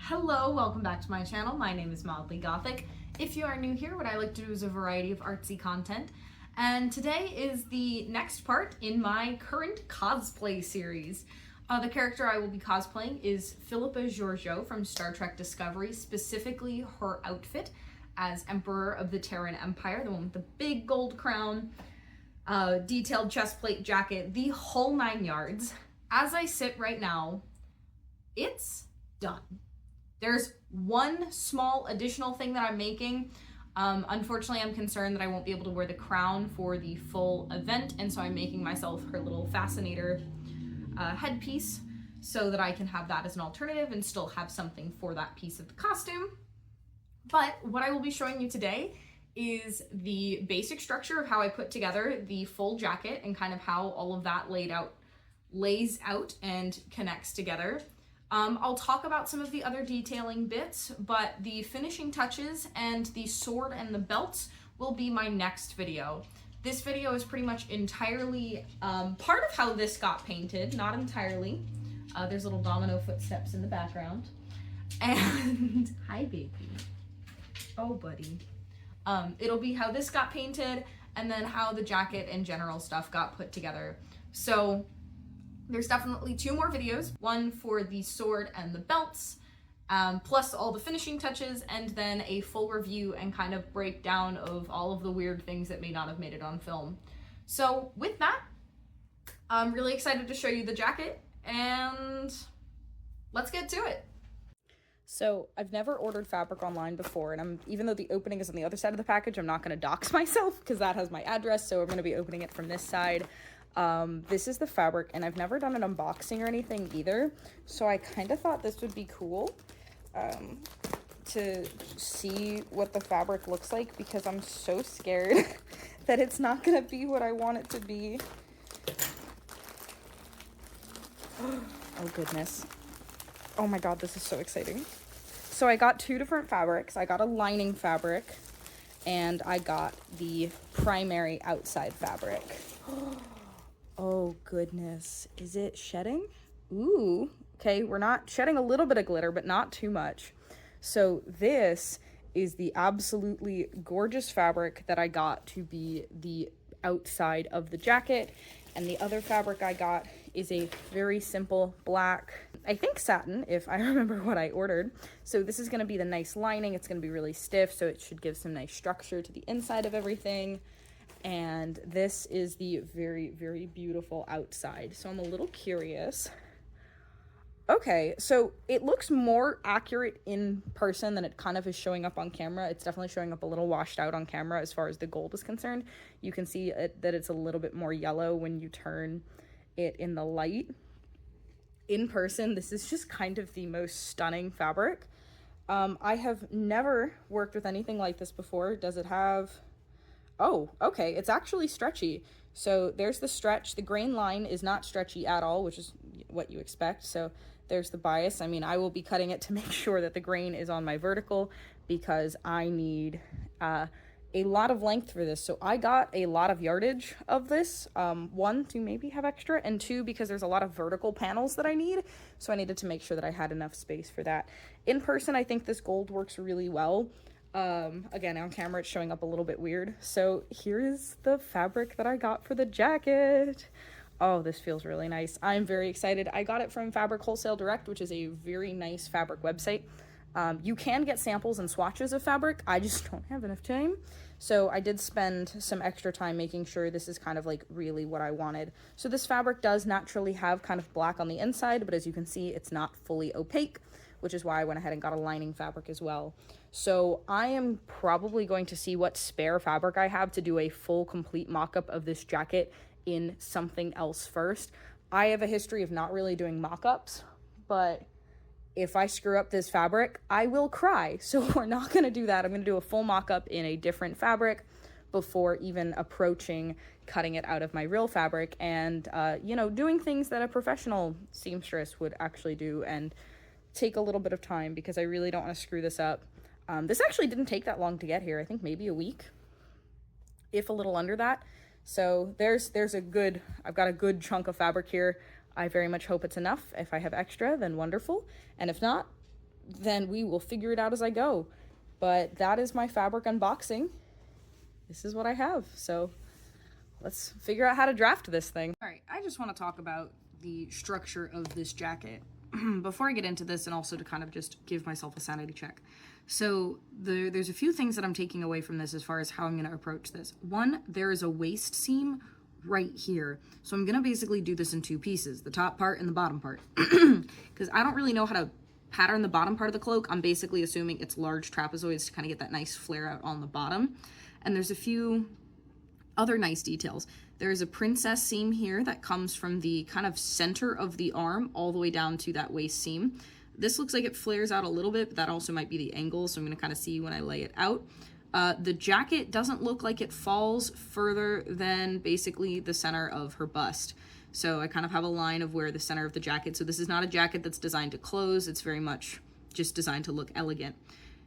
Hello, welcome back to my channel. My name is Mildly Gothic. If you are new here, what I like to do is a variety of artsy content. And today is the next part in my current cosplay series. The character I will be cosplaying is Phillipa Georgiou from Star Trek Discovery, specifically her outfit as Emperor of the Terran Empire, the one with the big gold crown, detailed chestplate jacket, the whole 9 yards. As I sit right now, it's done. There's one small additional thing that I'm making. Unfortunately, I'm concerned that I won't be able to wear the crown for the full event, and so I'm making myself her little fascinator headpiece so that I can have that as an alternative and still have something for that piece of the costume. But what I will be showing you today is the basic structure of how I put together the full jacket and kind of how all of that lays out and connects together. I'll talk about some of the other detailing bits, but the finishing touches and the sword and the belts will be my next video. This video is pretty much entirely part of how this got painted, not entirely. There's little domino footsteps in the background. And hi baby. Oh buddy. It'll be how this got painted and then how the jacket and general stuff got put together. So there's definitely 2 more videos, one for the sword and the belts, plus all the finishing touches, and then a full review and kind of breakdown of all of the weird things that may not have made it on film. So with that, I'm really excited to show you the jacket, and let's get to it. So I've never ordered fabric online before, and even though the opening is on the other side of the package, I'm not going to dox myself because that has my address, so I'm going to be opening it from this side. This is the fabric, and I've never done an unboxing or anything either, so I kind of thought this would be cool to see what the fabric looks like, because I'm so scared that it's not gonna be what I want it to be. Oh goodness. Oh my god, this is so exciting. So I got 2 different fabrics. I got a lining fabric, and I got the primary outside fabric. Oh goodness, is it shedding? Ooh, okay, we're not shedding a little bit of glitter, but not too much. So this is the absolutely gorgeous fabric that I got to be the outside of the jacket. And the other fabric I got is a very simple black, I think satin, if I remember what I ordered. So this is gonna be the nice lining. It's gonna be really stiff, so it should give some nice structure to the inside of everything. And this is the very, very beautiful outside. So I'm a little curious. Okay, so it looks more accurate in person than it kind of is showing up on camera. It's definitely showing up a little washed out on camera as far as the gold is concerned. You can see that it's a little bit more yellow when you turn it in the light. In person, this is just kind of the most stunning fabric. I have never worked with anything like this before. Does it have... Oh, okay, it's actually stretchy. So there's the stretch. The grain line is not stretchy at all, which is what you expect. So there's the bias. I mean, I will be cutting it to make sure that the grain is on my vertical, because I need a lot of length for this. So I got a lot of yardage of this. 1, to maybe have extra, and 2, because there's a lot of vertical panels that I need. So I needed to make sure that I had enough space for that. In person, I think this gold works really well. Again, on camera it's showing up a little bit weird. So here's the fabric that I got for the jacket. Oh, this feels really nice. I'm very excited. I got it from Fabric Wholesale Direct, which is a very nice fabric website. You can get samples and swatches of fabric. I just don't have enough time. So I did spend some extra time making sure this is kind of like really what I wanted. So this fabric does naturally have kind of black on the inside, but as you can see, it's not fully opaque, which is why I went ahead and got a lining fabric as well. So I am probably going to see what spare fabric I have to do a full complete mock-up of this jacket in something else first. I have a history of not really doing mock-ups, but if I screw up this fabric, I will cry. So we're not gonna do that. I'm gonna do a full mock-up in a different fabric before even approaching cutting it out of my real fabric and, you know, doing things that a professional seamstress would actually do and take a little bit of time, because I really don't want to screw this up. This actually didn't take that long to get here. I think maybe a week, if a little under that. So there's a good, I've got a good chunk of fabric here. I very much hope it's enough. If I have extra, then wonderful. And if not, then we will figure it out as I go. But that is my fabric unboxing. This is what I have. So let's figure out how to draft this thing. All right, I just want to talk about the structure of this jacket before I get into this, and also to kind of just give myself a sanity check. So there's a few things that I'm taking away from this as far as how I'm going to approach this. One, there is a waist seam right here. So I'm going to basically do this in two pieces, the top part and the bottom part. Because I don't really know how to pattern the bottom part of the cloak. I'm basically assuming it's large trapezoids to kind of get that nice flare out on the bottom. And there's a few other nice details. There's a princess seam here that comes from the kind of center of the arm all the way down to that waist seam. This looks like it flares out a little bit, but that also might be the angle, so I'm going to kind of see when I lay it out. The jacket doesn't look like it falls further than basically the center of her bust. So I kind of have a line of where the center of the jacket, so this is not a jacket that's designed to close, it's very much just designed to look elegant.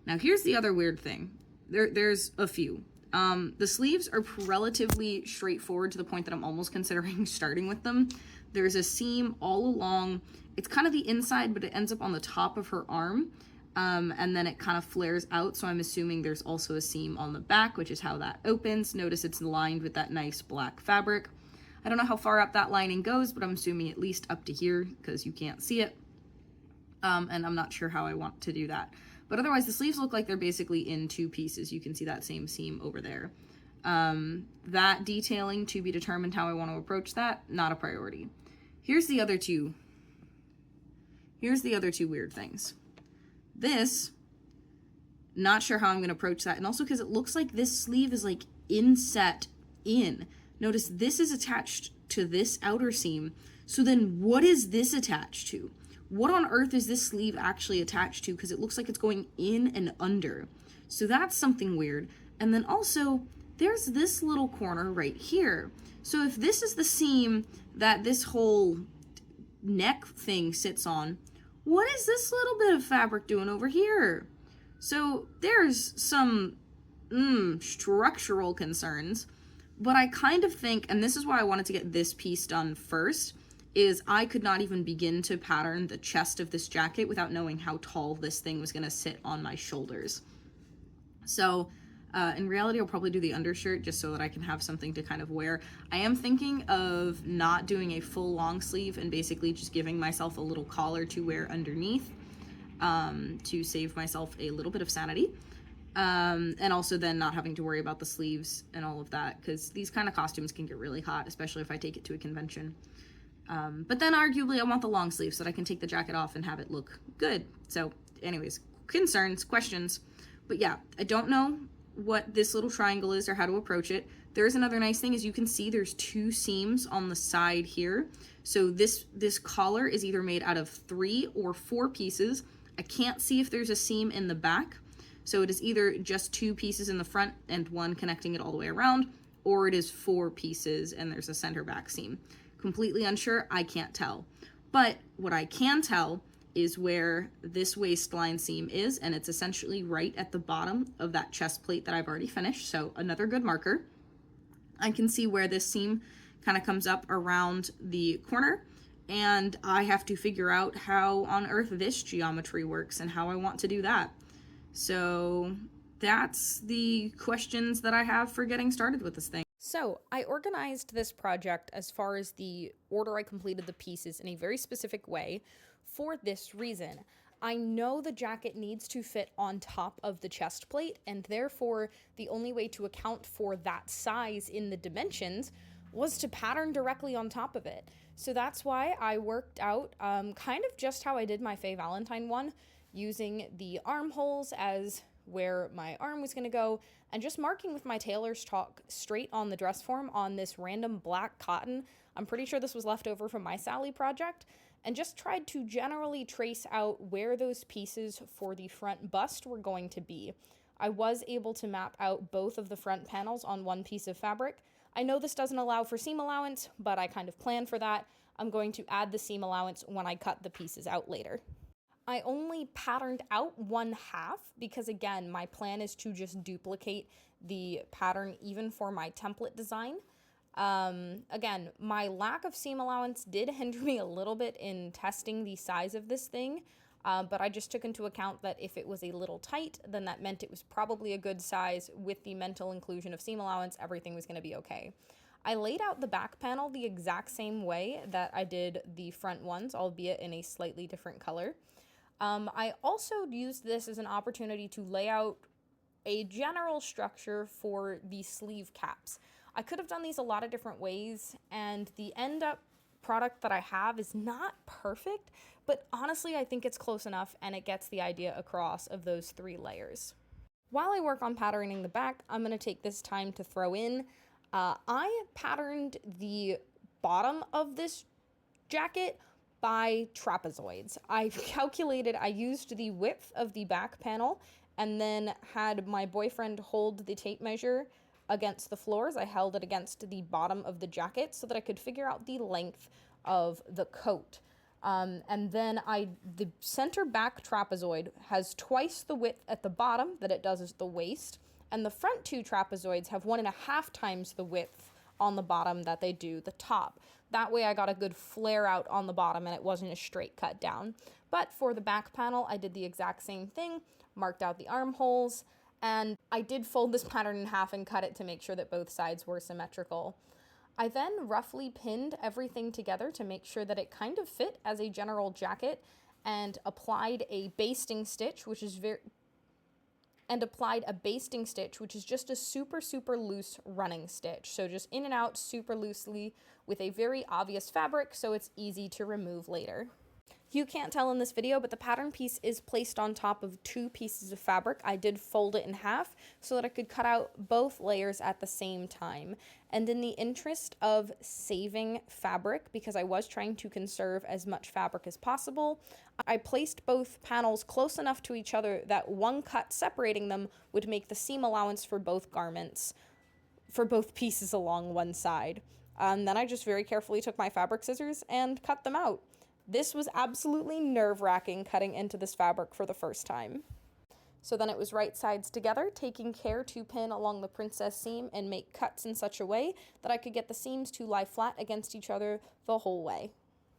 Now here's the other weird thing. There's a few. The sleeves are relatively straightforward to the point that I'm almost considering starting with them. There's a seam all along. It's kind of the inside, but it ends up on the top of her arm. And then it kind of flares out. So I'm assuming there's also a seam on the back, which is how that opens. Notice it's lined with that nice black fabric. I don't know how far up that lining goes, but I'm assuming at least up to here because you can't see it. And I'm not sure how I want to do that. But otherwise, the sleeves look like they're basically in two pieces. You can see that same seam over there. That detailing to be determined how I want to approach that, not a priority. Here's the other two weird things. This, not sure how I'm going to approach that. And also because it looks like this sleeve is like inset in. Notice this is attached to this outer seam. So then what is this attached to? What on earth is this sleeve actually attached to? Because it looks like it's going in and under. So that's something weird. And then also, there's this little corner right here. So if this is the seam that this whole neck thing sits on, what is this little bit of fabric doing over here? So there's some structural concerns. But I kind of think, and this is why I wanted to get this piece done first, is I could not even begin to pattern the chest of this jacket without knowing how tall this thing was going to sit on my shoulders. So in reality, I'll probably do the undershirt just so that I can have something to kind of wear. I am thinking of not doing a full long sleeve and basically just giving myself a little collar to wear underneath to save myself a little bit of sanity. And also then not having to worry about the sleeves and all of that, because these kind of costumes can get really hot, especially if I take it to a convention. But then arguably I want the long sleeve so that I can take the jacket off and have it look good. So anyways, concerns, questions. But yeah, I don't know what this little triangle is or how to approach it. There's another nice thing is you can see there's two seams on the side here. So this collar is either made out of 3 or 4 pieces. I can't see if there's a seam in the back. So it is either just 2 pieces in the front and 1 connecting it all the way around, or it is 4 pieces and there's a center back seam. Completely unsure, I can't tell. But what I can tell is where this waistline seam is, and it's essentially right at the bottom of that chest plate that I've already finished, so another good marker. I can see where this seam kind of comes up around the corner, and I have to figure out how on earth this geometry works and how I want to do that. So that's the questions that I have for getting started with this thing. So I organized this project as far as the order I completed the pieces in a very specific way for this reason. I know the jacket needs to fit on top of the chest plate, and therefore the only way to account for that size in the dimensions was to pattern directly on top of it. So that's why I worked out kind of just how I did my Faye Valentine one, using the armholes as where my arm was going to go, and just marking with my tailor's chalk straight on the dress form on this random black cotton. I'm pretty sure this was left over from my Sally project, and just tried to generally trace out where those pieces for the front bust were going to be. I was able to map out both of the front panels on one piece of fabric. I know this doesn't allow for seam allowance, but I kind of planned for that. I'm going to add the seam allowance when I cut the pieces out later. I only patterned out 1/2 because, again, my plan is to just duplicate the pattern even for my template design. Again, my lack of seam allowance did hinder me a little bit in testing the size of this thing. but I just took into account that if it was a little tight, then that meant it was probably a good size. With the mental inclusion of seam allowance, everything was going to be okay. I laid out the back panel the exact same way that I did the front ones, albeit in a slightly different color. I also used this as an opportunity to lay out a general structure for the sleeve caps. I could have done these a lot of different ways, and the end up product that I have is not perfect, but honestly I think it's close enough and it gets the idea across of those 3 layers. While I work on patterning the back, I'm going to take this time to throw in, I patterned the bottom of this jacket by trapezoids. I calculated, I used the width of the back panel and then had my boyfriend hold the tape measure against the floors. I held it against the bottom of the jacket so that I could figure out the length of the coat. And then the center back trapezoid has twice the width at the bottom that it does at the waist, and the front 2 trapezoids have 1.5 times the width on the bottom that they do the top. That way I got a good flare out on the bottom and it wasn't a straight cut down. But for the back panel, I did the exact same thing, marked out the armholes, and I did fold this pattern in half and cut it to make sure that both sides were symmetrical. I then roughly pinned everything together to make sure that it kind of fit as a general jacket, and applied a basting stitch, which is just a super loose running stitch. So just in and out super loosely with a very obvious fabric so it's easy to remove later. You can't tell in this video, but the pattern piece is placed on top of 2 pieces of fabric. I did fold it in half so that I could cut out both layers at the same time. And in the interest of saving fabric, because I was trying to conserve as much fabric as possible, I placed both panels close enough to each other that one cut separating them would make the seam allowance for both garments, for both pieces along one side. Then I just very carefully took my fabric scissors and cut them out. This was absolutely nerve-wracking cutting into this fabric for the first time. So then it was right sides together, taking care to pin along the princess seam and make cuts in such a way that I could get the seams to lie flat against each other the whole way.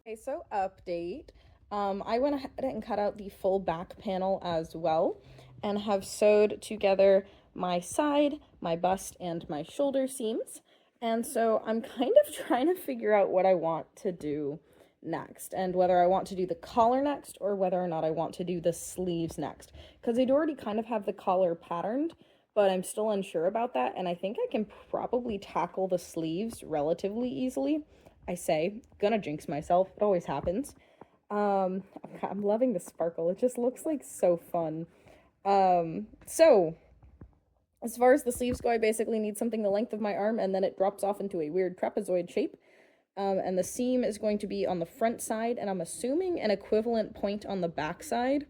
Okay, so update. I went ahead and cut out the full back panel as well and have sewed together my side, my bust, and my shoulder seams. And so I'm kind of trying to figure out what I want to do next, and whether I want to do the collar next or whether or not I want to do the sleeves next, because I'd already kind of have the collar patterned, but I'm still unsure about that, and I think I can probably tackle the sleeves relatively easily. I say, gonna jinx myself, it always happens. I'm loving the sparkle, it just looks like so fun. So as far as the sleeves go, I basically need something the length of my arm, and then it drops off into a weird trapezoid shape. And the seam is going to be on the front side, and I'm assuming an equivalent point on the back side.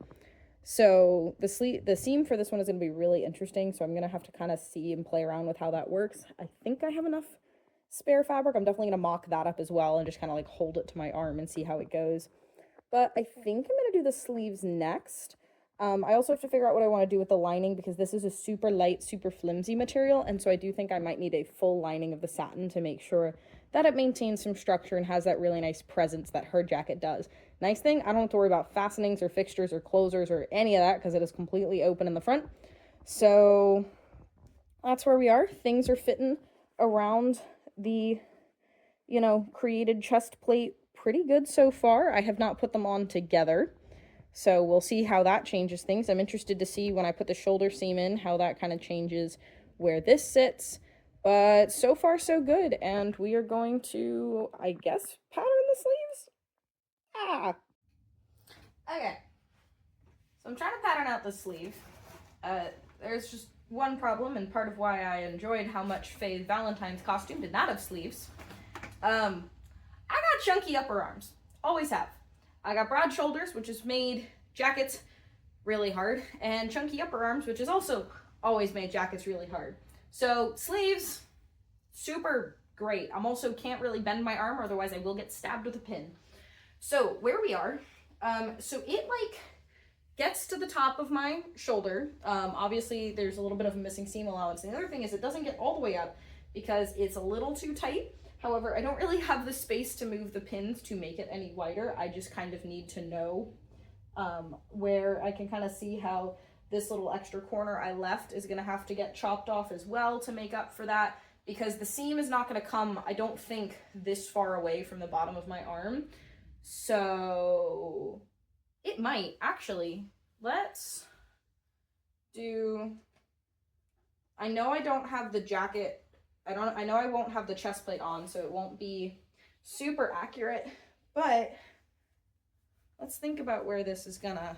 So the seam for this one is going to be really interesting, so I'm going to have to kind of see and play around with how that works. I think I have enough spare fabric. I'm definitely going to mock that up as well and just kind of like hold it to my arm and see how it goes. But I think I'm going to do the sleeves next. I also have to figure out what I want to do with the lining, because this is a super light, super flimsy material, and so I do think I might need a full lining of the satin to make sure that it maintains some structure and has that really nice presence that her jacket does. Nice thing, I don't have to worry about fastenings or fixtures or closers or any of that, because it is completely open in the front. So that's where we are. Things are fitting around the, created chest plate pretty good so far. I have not put them on together, so we'll see how that changes things. I'm interested to see when I put the shoulder seam in, how that kind of changes where this sits. But so far so good, and we are going to, I guess, pattern the sleeves? Okay. So I'm trying to pattern out the sleeve. There's just one problem, and part of why I enjoyed how much Faye Valentine's costume did not have sleeves. I got chunky upper arms. Always have. I got broad shoulders, which has made jackets really hard, and chunky upper arms, which has also always made jackets really hard. So sleeves, super great. I'm also can't really bend my arm, otherwise I will get stabbed with a pin. So where we are, so it like gets to the top of my shoulder. Obviously there's a little bit of a missing seam allowance. And the other thing is it doesn't get all the way up because it's a little too tight. However, I don't really have the space to move the pins to make it any wider. I just kind of need to know where I can kind of see how this little extra corner I left is going to have to get chopped off as well to make up for that, because the seam is not going to come, I don't think, this far away from the bottom of my arm. So it might actually. Let's do, I know I don't have the jacket, I know I won't have the chest plate on, so it won't be super accurate, but let's think about where this is gonna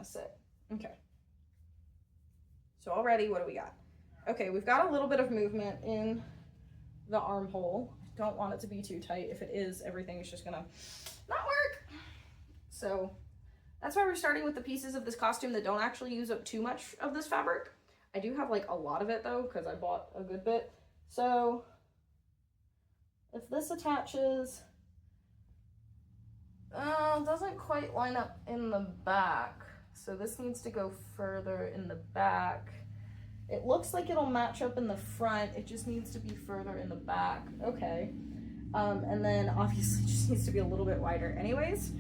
sit. Okay. So already, what do we got? Okay, we've got a little bit of movement in the armhole. Don't want it to be too tight. If it is, everything is just gonna not work. So that's why we're starting with the pieces of this costume that don't actually use up too much of this fabric. I do have like a lot of it though, because I bought a good bit. So if this attaches, doesn't quite line up in the back. So this needs to go further in the back. It looks like it'll match up in the front. It just needs to be further in the back. Okay. And then obviously it just needs to be a little bit wider anyways,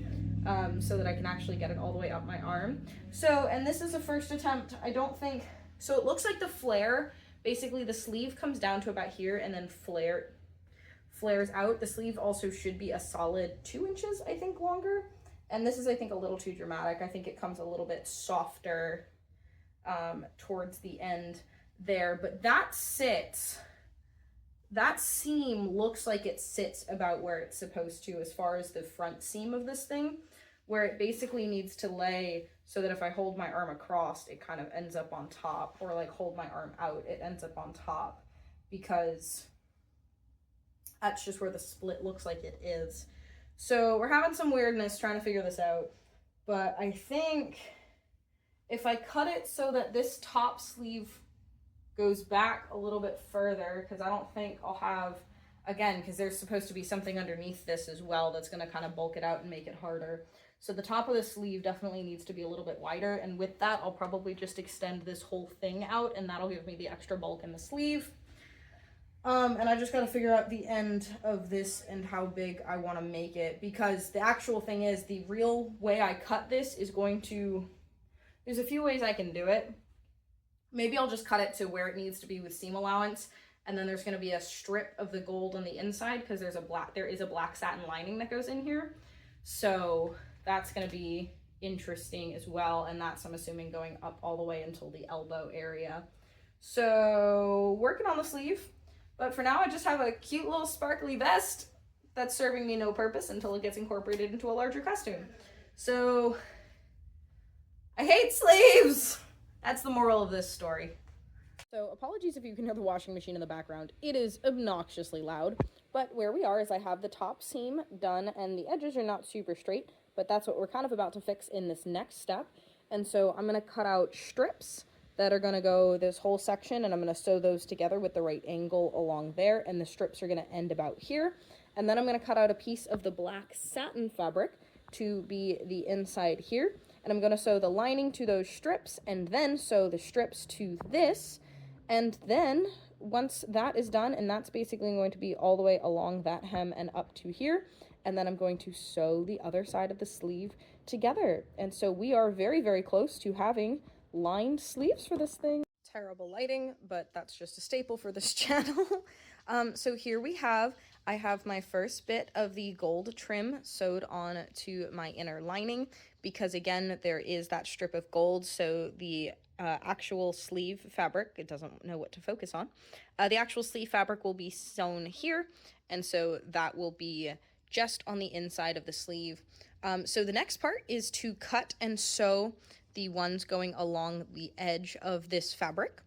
so that I can actually get it all the way up my arm. So, and this is a first attempt. I don't think, so it looks like the flare, basically the sleeve comes down to about here and then flares out. The sleeve also should be a solid 2 inches, I think, longer. And this is, I think, a little too dramatic. I think it comes a little bit softer towards the end there, but that seam looks like it sits about where it's supposed to as far as the front seam of this thing, where it basically needs to lay so that if I hold my arm across, it kind of ends up on top, or like hold my arm out, it ends up on top, because that's just where the split looks like it is. So we're having some weirdness trying to figure this out, but I think if I cut it so that this top sleeve goes back a little bit further, because I don't think I'll have, again, because there's supposed to be something underneath this as well that's going to kind of bulk it out and make it harder. So the top of the sleeve definitely needs to be a little bit wider, and with that I'll probably just extend this whole thing out, and that'll give me the extra bulk in the sleeve. And I just got to figure out the end of this and how big I want to make it, because the actual thing is, the real way I cut this is going to, there's a few ways I can do it. Maybe I'll just cut it to where it needs to be with seam allowance, and then there's going to be a strip of the gold on the inside, because there is a black satin lining that goes in here. So that's going to be interesting as well, and that's, I'm assuming, going up all the way until the elbow area. So working on the sleeve, but for now I just have a cute little sparkly vest that's serving me no purpose until it gets incorporated into a larger costume. So I hate sleeves! That's the moral of this story. So apologies if you can hear the washing machine in the background. It is obnoxiously loud, but where we are is I have the top seam done and the edges are not super straight, but that's what we're kind of about to fix in this next step. And so I'm going to cut out strips that are going to go this whole section, and I'm going to sew those together with the right angle along there, and the strips are going to end about here. And then I'm going to cut out a piece of the black satin fabric to be the inside here, and I'm going to sew the lining to those strips, and then sew the strips to this. And then once that is done, and that's basically going to be all the way along that hem and up to here, and then I'm going to sew the other side of the sleeve together. And so we are very, very close to having lined sleeves for this thing. Terrible lighting, but that's just a staple for this channel. So here I have my first bit of the gold trim sewed on to my inner lining, because again, there is that strip of gold, so the actual sleeve fabric, it doesn't know what to focus on, the actual sleeve fabric will be sewn here, and so that will be just on the inside of the sleeve. So the next part is to cut and sew the ones going along the edge of this fabric.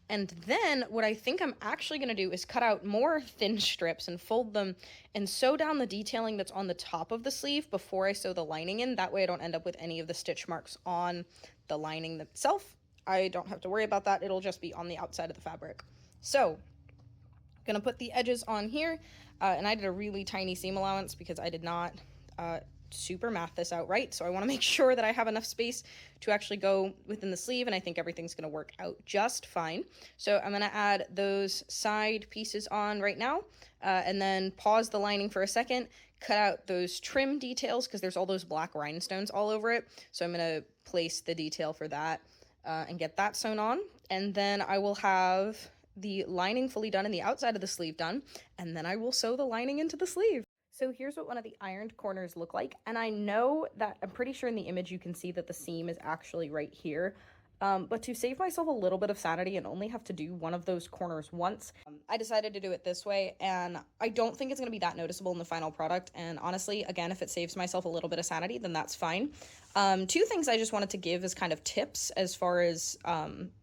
And then what I think I'm actually going to do is cut out more thin strips and fold them and sew down the detailing that's on the top of the sleeve before I sew the lining in. That way I don't end up with any of the stitch marks on the lining itself. I don't have to worry about that. It'll just be on the outside of the fabric. So I'm going to put the edges on here, and I did a really tiny seam allowance because I did not super math this out right, so I want to make sure that I have enough space to actually go within the sleeve, and I think everything's going to work out just fine. So I'm going to add those side pieces on right now, and then pause the lining for a second, cut out those trim details because there's all those black rhinestones all over it. So I'm going to place the detail for that and get that sewn on. And then I will have the lining fully done and the outside of the sleeve done. And then I will sew the lining into the sleeve. So here's what one of the ironed corners look like. And I know that I'm pretty sure in the image you can see that the seam is actually right here. But to save myself a little bit of sanity and only have to do one of those corners once, I decided to do it this way, and I don't think it's going to be that noticeable in the final product, and honestly, again, if it saves myself a little bit of sanity, then that's fine. Two things I just wanted to give as kind of tips as far as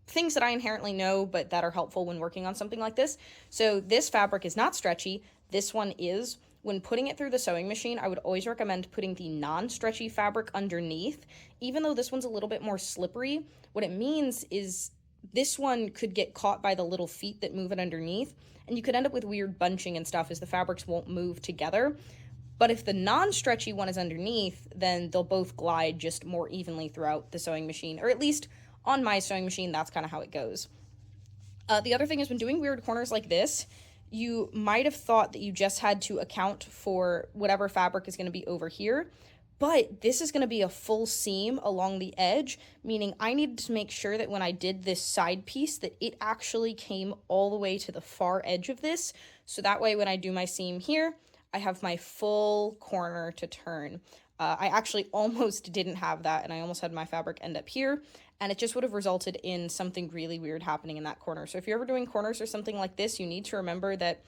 things that I inherently know, but that are helpful when working on something like this. So this fabric is not stretchy, this one is. When putting it through the sewing machine, I would always recommend putting the non-stretchy fabric underneath. Even though this one's a little bit more slippery, what it means is this one could get caught by the little feet that move it underneath, and you could end up with weird bunching and stuff as the fabrics won't move together. But if the non-stretchy one is underneath, then they'll both glide just more evenly throughout the sewing machine, or at least on my sewing machine, that's kind of how it goes. The other thing is when doing weird corners like this, you might have thought that you just had to account for whatever fabric is going to be over here, but this is going to be a full seam along the edge, meaning I needed to make sure that when I did this side piece that it actually came all the way to the far edge of this, so that way when I do my seam here, I have my full corner to turn. I actually almost didn't have that, and I almost had my fabric end up here, and it just would have resulted in something really weird happening in that corner. So if you're ever doing corners or something like this, you need to remember that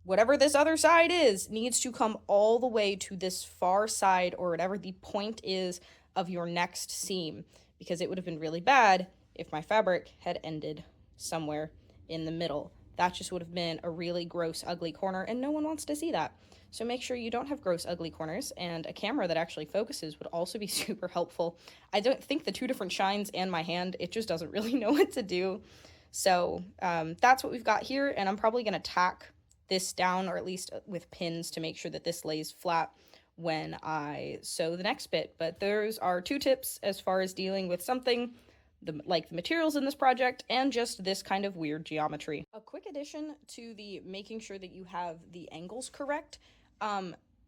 whatever this other side is needs to come all the way to this far side, or whatever the point is of your next seam, because it would have been really bad if my fabric had ended somewhere in the middle. That just would have been a really gross, ugly corner, and no one wants to see that. So make sure you don't have gross, ugly corners, and a camera that actually focuses would also be super helpful. I don't think the two different shines and my hand, it just doesn't really know what to do. So that's what we've got here, and I'm probably going to tack this down, or at least with pins, to make sure that this lays flat when I sew the next bit. But those are two tips as far as dealing with something like the materials in this project and just this kind of weird geometry. A quick addition to the making sure that you have the angles correct,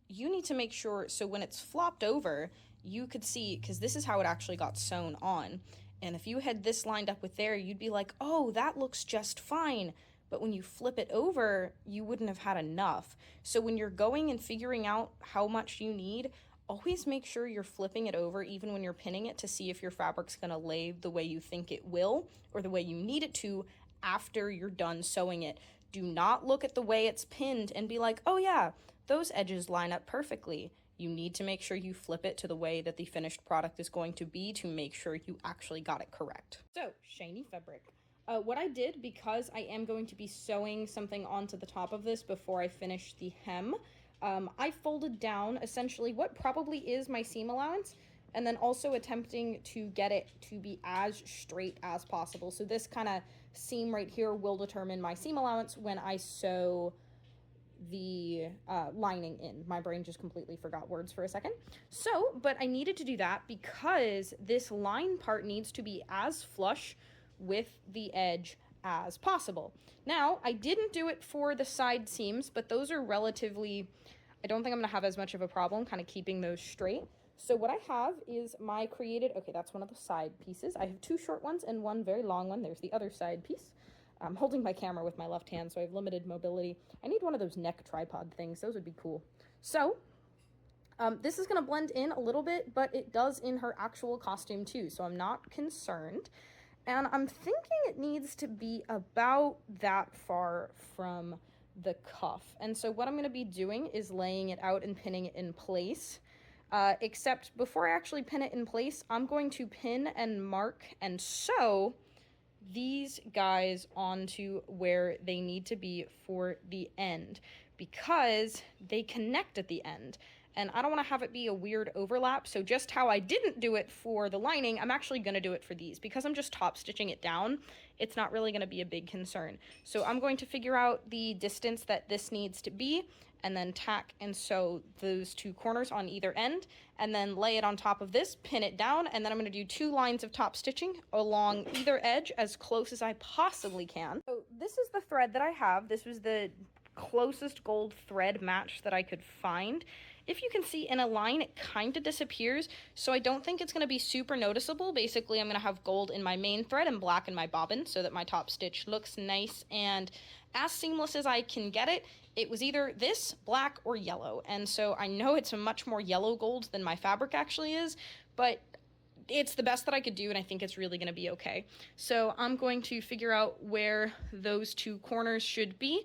you need to make sure, so when it's flopped over, you could see, because this is how it actually got sewn on, and if you had this lined up with there, you'd be like, oh, that looks just fine. But when you flip it over, you wouldn't have had enough. So when you're going and figuring out how much you need, always make sure you're flipping it over even when you're pinning it to see if your fabric's gonna lay the way you think it will, or the way you need it to after you're done sewing it. Do not look at the way it's pinned and be like, oh yeah, those edges line up perfectly. You need to make sure you flip it to the way that the finished product is going to be to make sure you actually got it correct. So, shiny fabric. What I did, because I am going to be sewing something onto the top of this before I finish the hem, I folded down essentially what probably is my seam allowance, and then also attempting to get it to be as straight as possible. So this kind of seam right here will determine my seam allowance when I sew the lining in. My brain just completely forgot words for a second. So, but I needed to do that because this line part needs to be as flush with the edge as possible. Now, I didn't do it for the side seams, but those are relatively, I don't think I'm gonna have as much of a problem kind of keeping those straight. So what I have is my created, okay, that's one of the side pieces. I have two short ones and one very long one. There's the other side piece. I'm holding my camera with my left hand, so I have limited mobility. I need one of those neck tripod things. Those would be cool. So this is gonna blend in a little bit, but it does in her actual costume too, so I'm not concerned. And I'm thinking it needs to be about that far from the cuff. And so what I'm going to be doing is laying it out and pinning it in place. Except before I actually pin it in place, I'm going to pin and mark and sew these guys onto where they need to be for the end, because they connect at the end. And I don't want to have it be a weird overlap, so just how I didn't do it for the lining, I'm actually going to do it for these. Because I'm just top stitching it down, it's not really going to be a big concern. So I'm going to figure out the distance that this needs to be, and then tack and sew those two corners on either end, and then lay it on top of this, pin it down, and then I'm going to do 2 lines of top stitching along either edge as close as I possibly can. So this is the thread that I have. This was the closest gold thread match that I could find. If you can see, in a line, it kind of disappears, so I don't think it's going to be super noticeable. Basically, I'm going to have gold in my main thread and black in my bobbin so that my top stitch looks nice and as seamless as I can get it. It was either this, black, or yellow, and so I know it's a much more yellow gold than my fabric actually is, but it's the best that I could do, and I think it's really going to be okay. So I'm going to figure out where those two corners should be,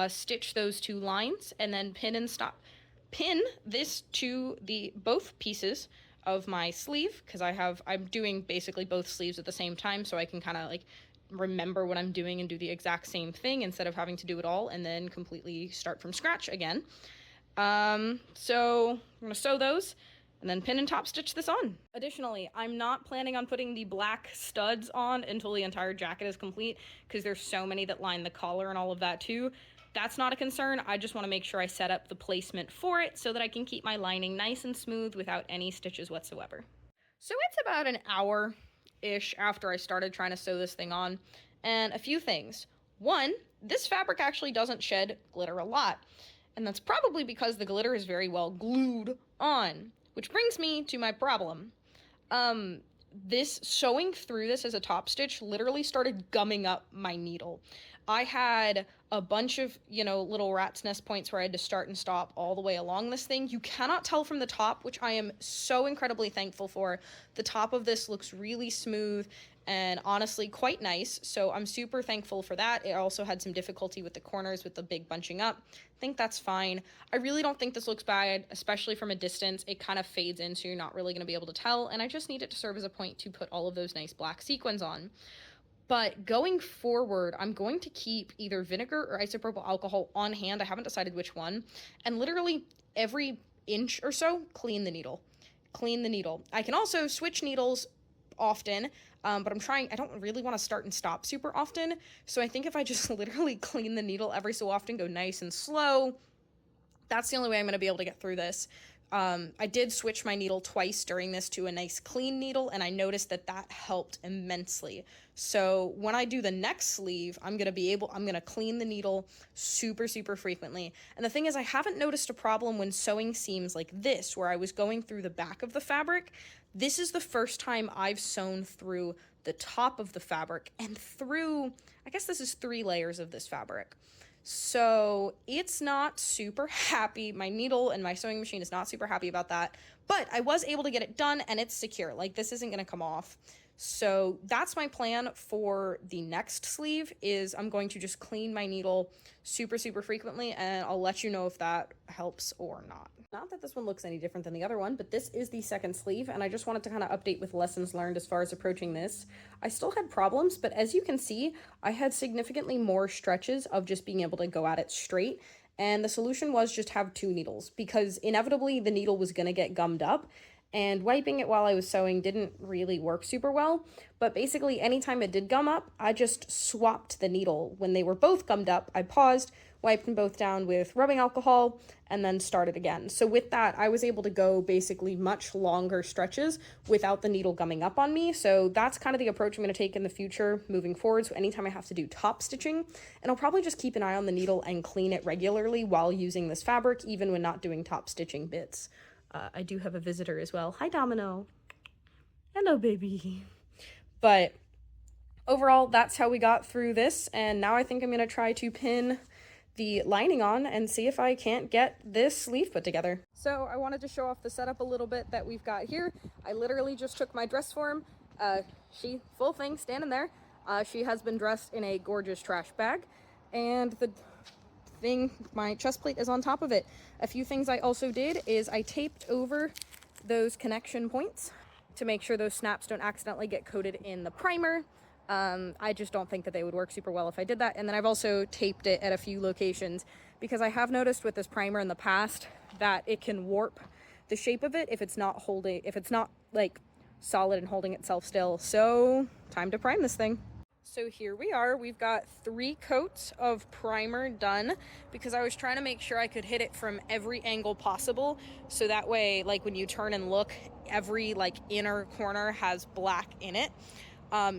stitch those two lines, and then pin this to both pieces of my sleeve, because I'm doing basically both sleeves at the same time, so I can kind of like remember what I'm doing and do the exact same thing instead of having to do it all and then completely start from scratch again. So I'm gonna sew those and then pin and top stitch this on. Additionally, I'm not planning on putting the black studs on until the entire jacket is complete, because there's so many that line the collar and all of that too. That's not a concern. I just want to make sure I set up the placement for it so that I can keep my lining nice and smooth without any stitches whatsoever. So it's about an hour-ish after I started trying to sew this thing on, and a few things. One, this fabric actually doesn't shed glitter a lot, and that's probably because the glitter is very well glued on. Which brings me to my problem. This sewing through this as a top stitch literally started gumming up my needle. I had a bunch of, little rat's nest points where I had to start and stop all the way along this thing. You cannot tell from the top, which I am so incredibly thankful for. The top of this looks really smooth and honestly quite nice, so I'm super thankful for that. It also had some difficulty with the corners with the big bunching up. I think that's fine. I really don't think this looks bad, especially from a distance. It kind of fades in, so you're not really going to be able to tell, and I just need it to serve as a point to put all of those nice black sequins on. But going forward, I'm going to keep either vinegar or isopropyl alcohol on hand. I haven't decided which one. And literally every inch or so, clean the needle. Clean the needle. I can also switch needles often, but I don't really want to start and stop super often. So I think if I just literally clean the needle every so often, go nice and slow, that's the only way I'm going to be able to get through this. I did switch my needle twice during this to a nice clean needle, and I noticed that helped immensely. So when I do the next sleeve, I'm going to clean the needle super, super frequently. And the thing is, I haven't noticed a problem when sewing seams like this, where I was going through the back of the fabric. This is the first time I've sewn through the top of the fabric and through, I guess this is 3 layers of this fabric. So it's not super happy. My needle and my sewing machine is not super happy about that, but I was able to get it done and it's secure. Like, this isn't going to come off. So that's my plan for the next sleeve, is I'm going to just clean my needle super, super frequently, and I'll let you know if that helps or not. Not that this one looks any different than the other one, but this is the second sleeve, and I just wanted to kind of update with lessons learned as far as approaching this. I still had problems, but as you can see, I had significantly more stretches of just being able to go at it straight, and the solution was just have 2 needles, because inevitably the needle was going to get gummed up, and wiping it while I was sewing didn't really work super well. But basically, anytime it did gum up, I just swapped the needle. When they were both gummed up, I paused, wiped them both down with rubbing alcohol, and then started again. So with that, I was able to go basically much longer stretches without the needle gumming up on me. So that's kind of the approach I'm going to take in the future moving forward. So anytime I have to do top stitching, and I'll probably just keep an eye on the needle and clean it regularly while using this fabric, even when not doing top stitching bits. I do have a visitor as well. Hi, Domino. Hello, baby. But overall, that's how we got through this, and now I think I'm going to try to pin the lining on and see if I can't get this sleeve put together. So I wanted to show off the setup a little bit that we've got here. I literally just took my dress form. Full thing, standing there. She has been dressed in a gorgeous trash bag, and my chest plate is on top of it. A few things I also did is I taped over those connection points to make sure those snaps don't accidentally get coated in the primer. I just don't think that they would work super well if I did that. And then I've also taped it at a few locations, because I have noticed with this primer in the past that it can warp the shape of it if it's not like solid and holding itself still. So time to prime this thing. So here we are. We've got 3 coats of primer done, because I was trying to make sure I could hit it from every angle possible, so that way, like, when you turn and look, every inner corner has black in it.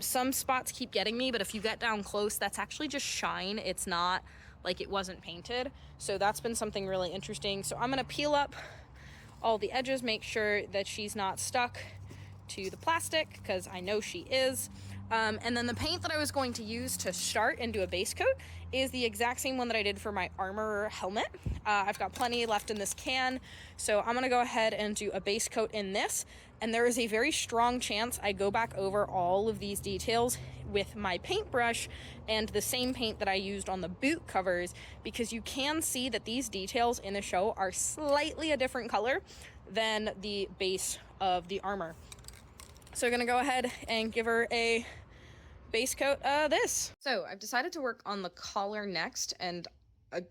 Some spots keep getting me, but if you get down close, that's actually just shine. It's not like it wasn't painted. So that's been something really interesting. So I'm gonna peel up all the edges, make sure that she's not stuck to the plastic, because I know she is. And then the paint that I was going to use to start and do a base coat is the exact same one that I did for my armor helmet. I've got plenty left in this can, so I'm gonna go ahead and do a base coat in this, and there is a very strong chance I go back over all of these details with my paintbrush and the same paint that I used on the boot covers, because you can see that these details in the show are slightly a different color than the base of the armor. So we're gonna go ahead and give her a base coat of this. So I've decided to work on the collar next, and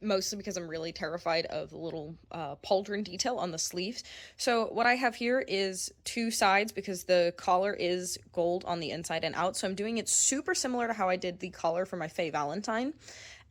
mostly because I'm really terrified of the little pauldron detail on the sleeves. So what I have here is two sides, because the collar is gold on the inside and out. So I'm doing it super similar to how I did the collar for my Faye Valentine.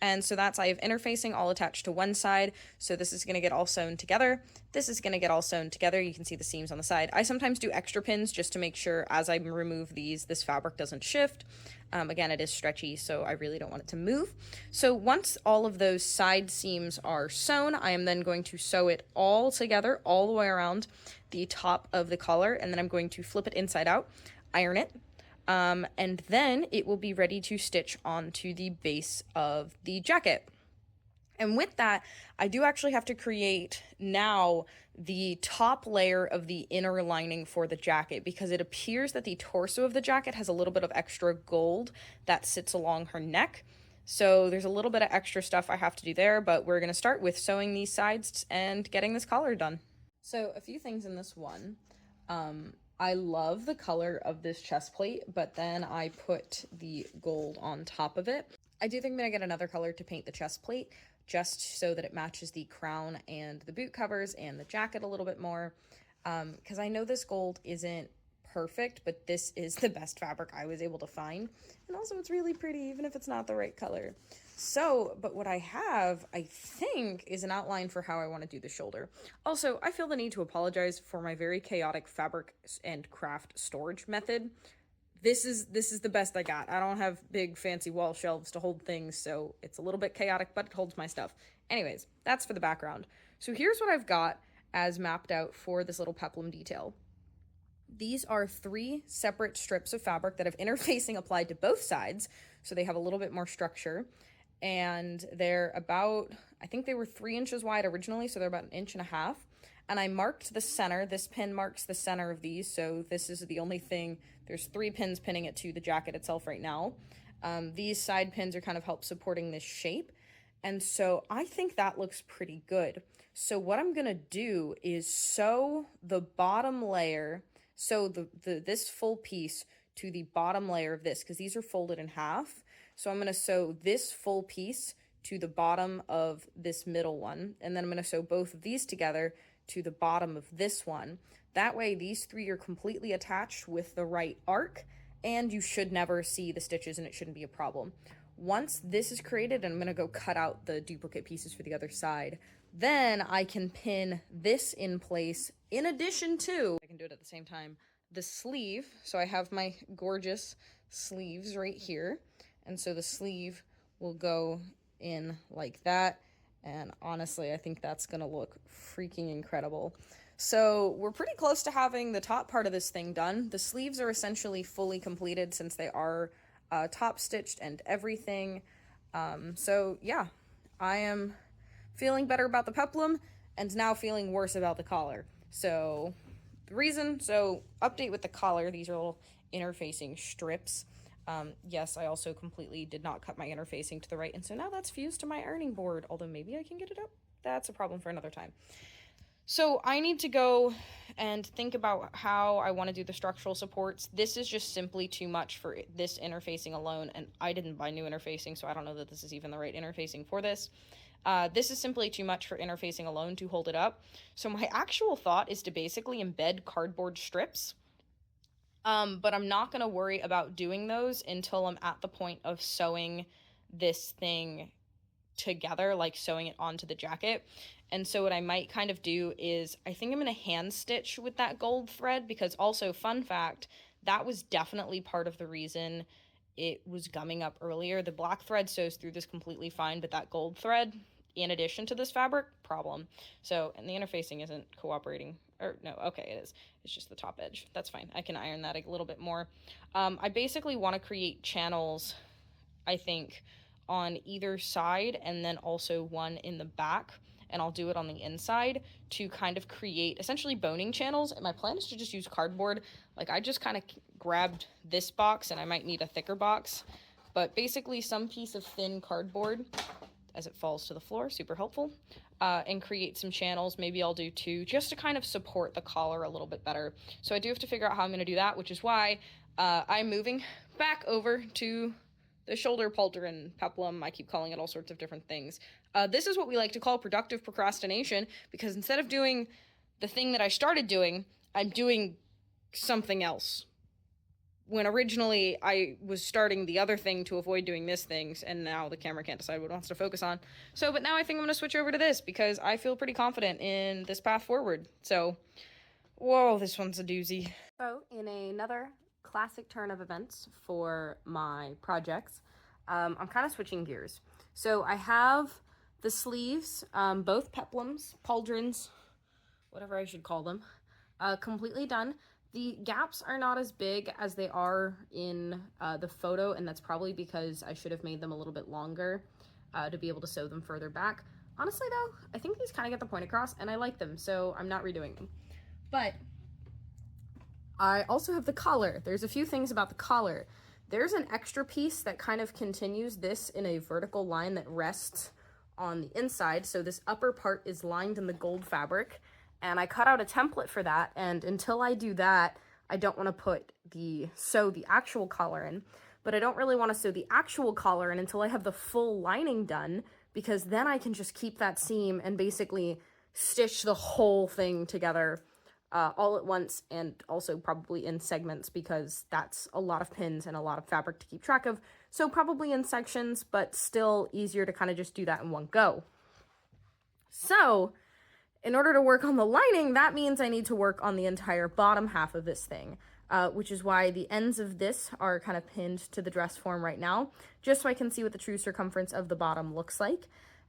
And so that's, I have interfacing all attached to one side. So this is going to get all sewn together. This is going to get all sewn together. You can see the seams on the side. I sometimes do extra pins just to make sure as I remove these, this fabric doesn't shift. Again, it is stretchy, so I really don't want it to move. So once all of those side seams are sewn, I am then going to sew it all together, all the way around the top of the collar, and then I'm going to flip it inside out, iron it, and then it will be ready to stitch onto the base of the jacket. And with that, I do actually have to create now the top layer of the inner lining for the jacket, because it appears that the torso of the jacket has a little bit of extra gold that sits along her neck. So there's a little bit of extra stuff I have to do there, but we're going to start with sewing these sides and getting this collar done. So a few things in this one. I love the color of this chest plate, but then I put the gold on top of it. I do think I'm going to get another color to paint the chest plate, just so that it matches the crown and the boot covers and the jacket a little bit more, because I know this gold isn't perfect, but this is the best fabric I was able to find, and also it's really pretty even if it's not the right color. So, but what I have, I think, is an outline for how I want to do the shoulder. Also, I feel the need to apologize for my very chaotic fabric and craft storage method. This is the best I got. I don't have big fancy wall shelves to hold things, so it's a little bit chaotic, but it holds my stuff. Anyways, that's for the background. So here's what I've got as mapped out for this little peplum detail. These are 3 separate strips of fabric that have interfacing applied to both sides, so they have a little bit more structure. And they're about, I think they were 3 inches wide originally, so they're about 1.5 inches. And I marked the center. This pin marks the center of these, so this is the only thing. There's 3 pins pinning it to the jacket itself right now. These side pins are kind of help supporting this shape. And so I think that looks pretty good. So what I'm gonna do is sew the bottom layer, so this full piece to the bottom layer of this, because these are folded in half. So I'm gonna sew this full piece to the bottom of this middle one, and then I'm gonna sew both of these together to the bottom of this one. That way these 3 are completely attached with the right arc, and you should never see the stitches and it shouldn't be a problem. Once this is created, and I'm gonna go cut out the duplicate pieces for the other side, then I can pin this in place, in addition to, I can do it at the same time, the sleeve. So I have my gorgeous sleeves right here, and so the sleeve will go in like that. And honestly, I think that's gonna look freaking incredible. So we're pretty close to having the top part of this thing done. The sleeves are essentially fully completed since they are top stitched and everything. So yeah, I am feeling better about the peplum and now feeling worse about the collar. So update with the collar, these are little interfacing strips. Yes, I also completely did not cut my interfacing to the right, and so now that's fused to my ironing board, although maybe I can get it up. That's a problem for another time. So I need to go and think about how I want to do the structural supports. This is just simply too much for this interfacing alone, and I didn't buy new interfacing, so I don't know that this is even the right interfacing for this. This is simply too much for interfacing alone to hold it up. So my actual thought is to basically embed cardboard strips. But I'm not going to worry about doing those until I'm at the point of sewing this thing together, like sewing it onto the jacket. And so what I might kind of do is, I think I'm going to hand stitch with that gold thread, because also, fun fact, that was definitely part of the reason it was gumming up earlier. The black thread sews through this completely fine, but that gold thread, in addition to this fabric, problem. So, and the interfacing isn't cooperating. Or, no, okay, it is. It's just the top edge. That's fine. I can iron that a little bit more. I basically want to create channels, I think, on either side, and then also one in the back, and I'll do it on the inside to kind of create essentially boning channels. And my plan is to just use cardboard. Like, I just kind of grabbed this box, and I might need a thicker box, but basically some piece of thin cardboard as it falls to the floor, super helpful, and create some channels. Maybe I'll do 2 just to kind of support the collar a little bit better. So I do have to figure out how I'm going to do that, which is why I'm moving back over to the shoulder pauldron peplum. I keep calling it all sorts of different things. This is what we like to call productive procrastination, because instead of doing the thing that I started doing, I'm doing something else. When originally I was starting the other thing to avoid doing this thing, and now the camera can't decide what it wants to focus on. So, but now I think I'm going to switch over to this because I feel pretty confident in this path forward. So, whoa, this one's a doozy. So, in another classic turn of events for my projects, I'm kind of switching gears. So, I have the sleeves, both peplums, pauldrons, whatever I should call them, completely done. The gaps are not as big as they are in the photo, and that's probably because I should have made them a little bit longer to be able to sew them further back. Honestly, though, I think these kind of get the point across, and I like them, so I'm not redoing them. But I also have the collar. There's a few things about the collar. There's an extra piece that kind of continues this in a vertical line that rests on the inside, so this upper part is lined in the gold fabric. And I cut out a template for that, and until I do that, I don't want to sew the actual collar in, but I don't really want to sew the actual collar in until I have the full lining done, because then I can just keep that seam and basically stitch the whole thing together all at once, and also probably in segments, because that's a lot of pins and a lot of fabric to keep track of, so probably in sections, but still easier to kind of just do that in one go. So, in order to work on the lining, that means I need to work on the entire bottom half of this thing, which is why the ends of this are kind of pinned to the dress form right now, just so I can see what the true circumference of the bottom looks like.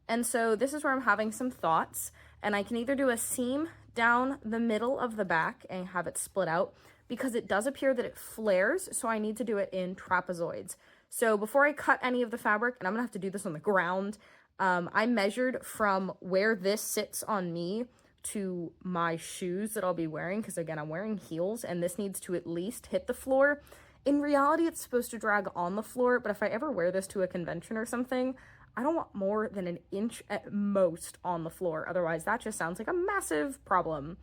And so this is where I'm having some thoughts, and I can either do a seam down the middle of the back and have it split out, because it does appear that it flares, so I need to do it in trapezoids. So before I cut any of the fabric, and I'm gonna have to do this on the ground, I measured from where this sits on me to my shoes that I'll be wearing, because again, I'm wearing heels, and this needs to at least hit the floor. In reality, it's supposed to drag on the floor, but if I ever wear this to a convention or something, I don't want more than an inch at most on the floor. Otherwise, that just sounds like a massive problem.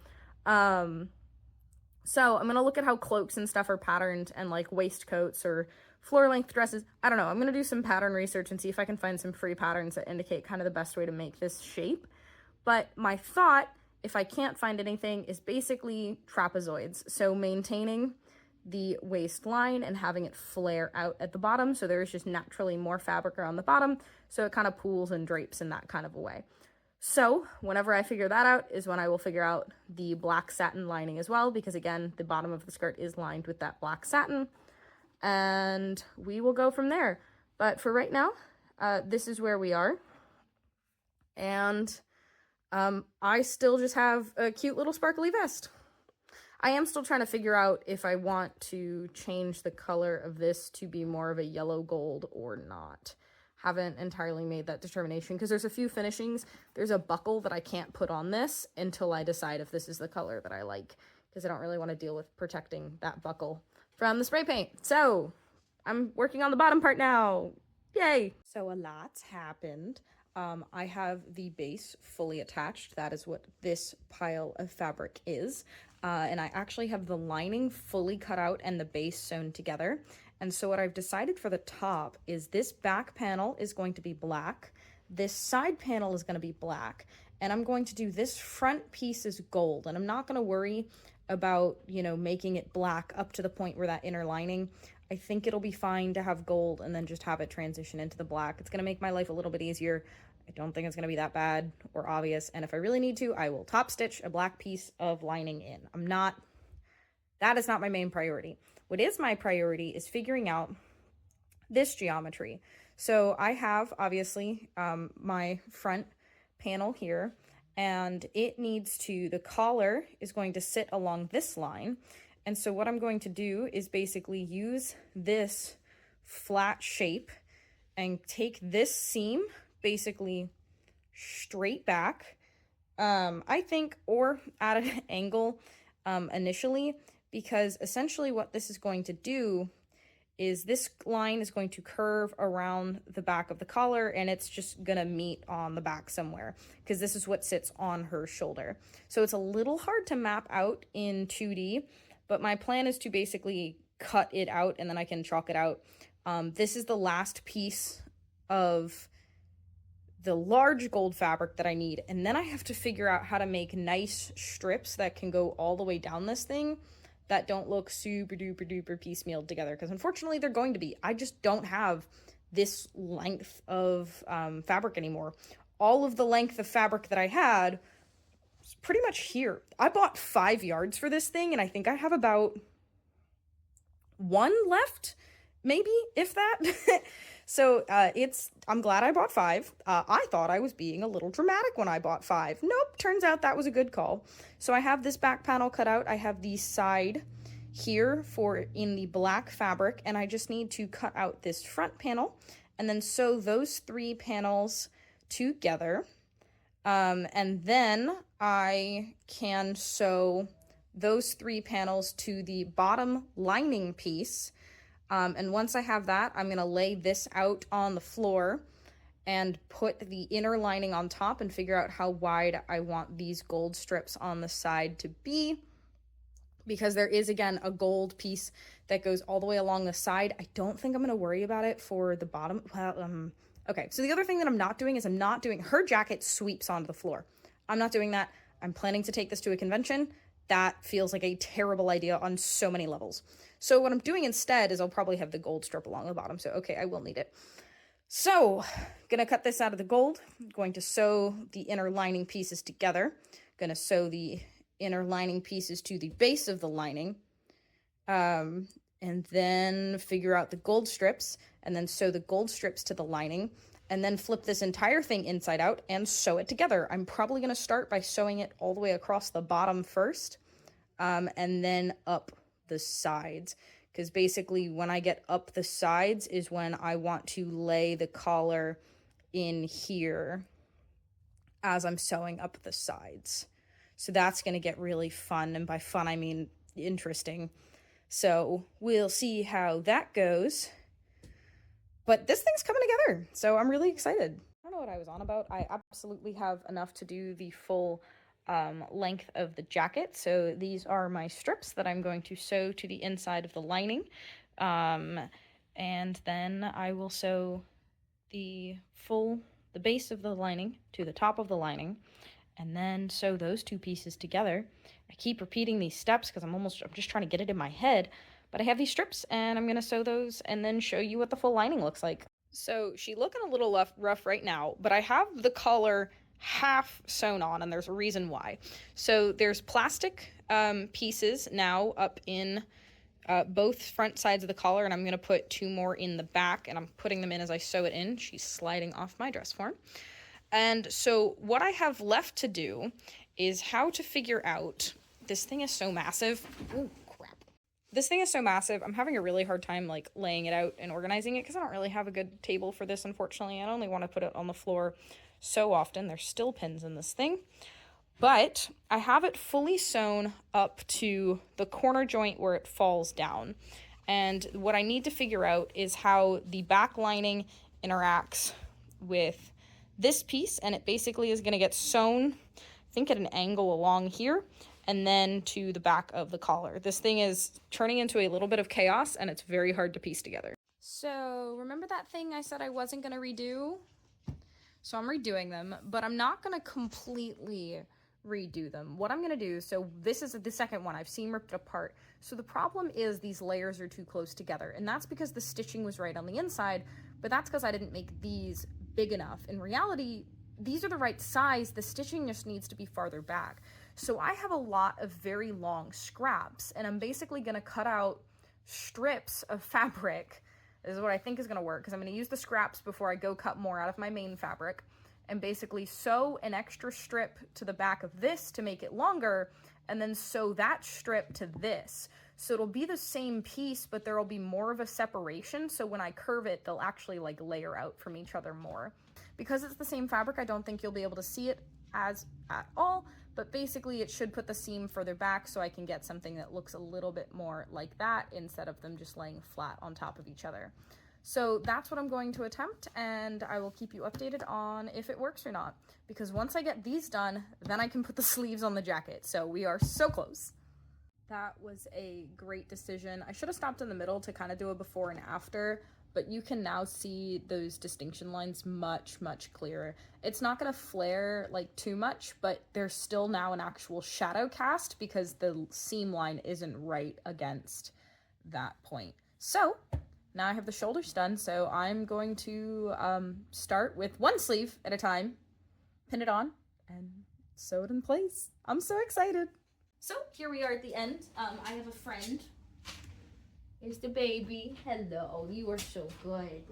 So I'm going to look at how cloaks and stuff are patterned, and like waistcoats or floor length dresses. I don't know. I'm going to do some pattern research and see if I can find some free patterns that indicate kind of the best way to make this shape. But my thought, if I can't find anything, is basically trapezoids. So maintaining the waistline and having it flare out at the bottom, so there's just naturally more fabric around the bottom, so it kind of pools and drapes in that kind of a way. So whenever I figure that out is when I will figure out the black satin lining as well, because again, the bottom of the skirt is lined with that black satin, and we will go from there. But for right now, this is where we are, and I still just have a cute little sparkly vest. I am still trying to figure out if I want to change the color of this to be more of a yellow gold or not. Haven't entirely made that determination, because there's a few finishings. There's a buckle that I can't put on this until I decide if this is the color that I like, because I don't really want to deal with protecting that buckle from the spray paint. So I'm working on the bottom part now. Yay! So a lot's happened. I have the base fully attached. That is what this pile of fabric is. And I actually have the lining fully cut out and the base sewn together. And so what I've decided for the top is this back panel is going to be black. This side panel is going to be black. And I'm going to do this front piece is gold. And I'm not going to worry about, you know, making it black up to the point where that inner lining, I think it'll be fine to have gold and then just have it transition into the black. It's going to make my life a little bit easier. I don't think it's going to be that bad or obvious. And if I really need to, I will top stitch a black piece of lining in. That is not my main priority. What is my priority is figuring out this geometry. So I have, obviously, my front panel here, and it needs to, the collar is going to sit along this line. And so what I'm going to do is basically use this flat shape and take this seam basically straight back, I think, or at an angle initially, because essentially what this is going to do is this line is going to curve around the back of the collar, and it's just gonna meet on the back somewhere, because this is what sits on her shoulder. So it's a little hard to map out in 2D, but my plan is to basically cut it out and then I can chalk it out. This is the last piece of the large gold fabric that I need, and then I have to figure out how to make nice strips that can go all the way down this thing that don't look super duper duper piecemealed together, because unfortunately they're going to be. I just don't have this length of fabric anymore. All of the length of fabric that I had was pretty much here. I bought 5 yards for this thing, and I think I have about 1 left, maybe, if that. So I'm glad I bought 5. I thought I was being a little dramatic when I bought 5. Nope, turns out that was a good call. So I have this back panel cut out. I have the side here for in the black fabric, and I just need to cut out this front panel and then sew those 3 panels together. And then I can sew those 3 panels to the bottom lining piece. And once I have that, I'm going to lay this out on the floor and put the inner lining on top and figure out how wide I want these gold strips on the side to be. Because there is, again, a gold piece that goes all the way along the side. I don't think I'm going to worry about it for the bottom. Well, okay, so the other thing that I'm not doing is her jacket sweeps onto the floor. I'm not doing that. I'm planning to take this to a convention. That feels like a terrible idea on so many levels. So what I'm doing instead is I'll probably have the gold strip along the bottom. So, okay, I will need it. So, gonna cut this out of the gold. Going to sew the inner lining pieces together. Gonna sew the inner lining pieces to the base of the lining. And then figure out the gold strips. And then sew the gold strips to the lining. And then flip this entire thing inside out and sew it together. I'm probably gonna start by sewing it all the way across the bottom first. And then up the sides, because basically when I get up the sides is when I want to lay the collar in here as I'm sewing up the sides. So that's going to get really fun, and by fun I mean interesting. So we'll see how that goes, but this thing's coming together, so I'm really excited. I don't know what I was on about. I absolutely have enough to do the full length of the jacket. So these are my strips that I'm going to sew to the inside of the lining. And then I will sew the base of the lining to the top of the lining, and then sew those 2 pieces together. I keep repeating these steps because I'm just trying to get it in my head, but I have these strips and I'm going to sew those and then show you what the full lining looks like. So she's looking a little rough right now, but I have the collar half sewn on, and there's a reason why. So there's plastic pieces now up in both front sides of the collar, and I'm going to put 2 more in the back, and I'm putting them in as I sew it in. She's sliding off my dress form. And so what I have left to do is how to figure out, this thing is so massive. Oh, crap. This thing is so massive. I'm having a really hard time like laying it out and organizing it because I don't really have a good table for this, unfortunately. I only want to put it on the floor so often. There's still pins in this thing, but I have it fully sewn up to the corner joint where it falls down. And what I need to figure out is how the back lining interacts with this piece, and it basically is going to get sewn, I think, at an angle along here and then to the back of the collar. This thing is turning into a little bit of chaos, and it's very hard to piece together. So remember that thing I said I wasn't going to redo? So I'm redoing them, but I'm not going to completely redo them. What I'm going to do, so this is the second one. I've seen ripped apart. So the problem is these layers are too close together, and that's because the stitching was right on the inside, but that's because I didn't make these big enough. In reality, these are the right size. The stitching just needs to be farther back. So I have a lot of very long scraps, and I'm basically going to cut out strips of fabric This is what I think is going to work, because I'm going to use the scraps before I go cut more out of my main fabric, and basically sew an extra strip to the back of this to make it longer, and then sew that strip to this. So it'll be the same piece, but there will be more of a separation, so when I curve it, they'll actually like layer out from each other more. Because it's the same fabric, I don't think you'll be able to see it at all, but basically it should put the seam further back so I can get something that looks a little bit more like that instead of them just laying flat on top of each other. So that's what I'm going to attempt, and I will keep you updated on if it works or not, because once I get these done, then I can put the sleeves on the jacket. So we are so close. That was a great decision. I should have stopped in the middle to kind of do a before and after, but you can now see those distinction lines much, much clearer. It's not going to flare like too much, but there's still now an actual shadow cast because the seam line isn't right against that point. So now I have the shoulders done, so I'm going to start with one sleeve at a time, pin it on, and sew it in place. I'm so excited. So here we are at the end. I have a friend. Here's the baby. Hello, you are so good.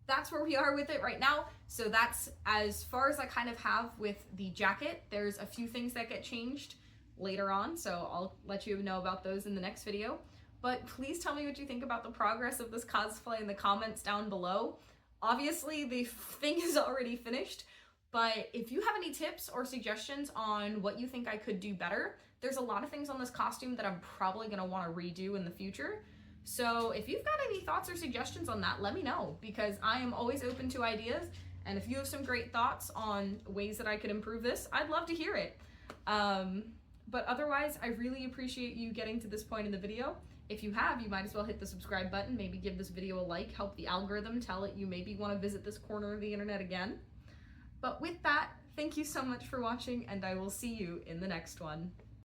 That's where we are with it right now. So that's as far as I kind of have with the jacket. There's a few things that get changed later on, so I'll let you know about those in the next video. But please tell me what you think about the progress of this cosplay in the comments down below. Obviously, the thing is already finished, but if you have any tips or suggestions on what you think I could do better, there's a lot of things on this costume that I'm probably going to want to redo in the future. So if you've got any thoughts or suggestions on that, let me know, because I am always open to ideas. And if you have some great thoughts on ways that I could improve this, I'd love to hear it. But otherwise, I really appreciate you getting to this point in the video. If you have, you might as well hit the subscribe button, maybe give this video a like, help the algorithm tell it you maybe want to visit this corner of the internet again. But with that, thank you so much for watching, and I will see you in the next one.